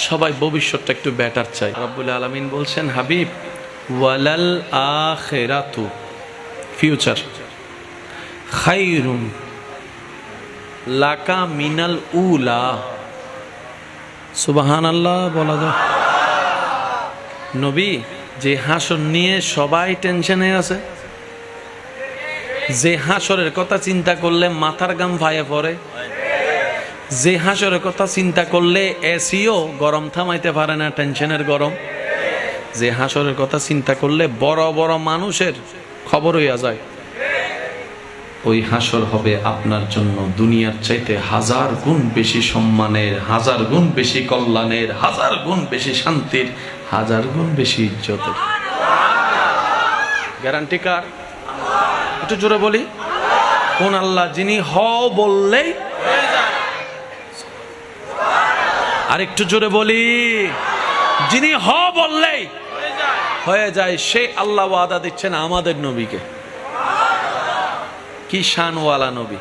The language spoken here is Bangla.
সবাই ভবিষ্যৎটা একটু বেটার চাই। রব্বুল আলামিন বলছেন, হাবিব ওয়ালাল আখিরাতু ফিউচার খায়রুন লাকা মিনাল উলা। সুবহানাল্লাহ বলা যায়। নবী, যে হাসর নিয়ে সবাই টেনশনে আছে, যে হাসরের কথা চিন্তা করলে মাথার গাম ভাইয়ে পড়ে, যে হাসরের কথা চিন্তা করলে এসিও গরম থামাইতে পারে না, টেনশনের গরম, যে হাসরের কথা চিন্তা করলে বড় বড় মানুষের খবর হইয়া যায়, ওই হাসর হবে আপনার জন্য দুনিয়ার চাইতে 1000 গুণ বেশি সম্মানের, 1000 গুণ বেশি কল্যাণের, 1000 গুণ বেশি শান্তির, 1000 গুণ বেশি ইজ্জতের। গ্যারান্টি কার? একটু জোরে বলি, কোন আল্লাহ? যিনি হ বললেই, আর একটু জোরে বলি, যিনি হ বললেই হয়ে যায়, সে আল্লাহ ওয়াদা দিচ্ছেন আমাদের নবীকে। কি শানওয়ালা নবী!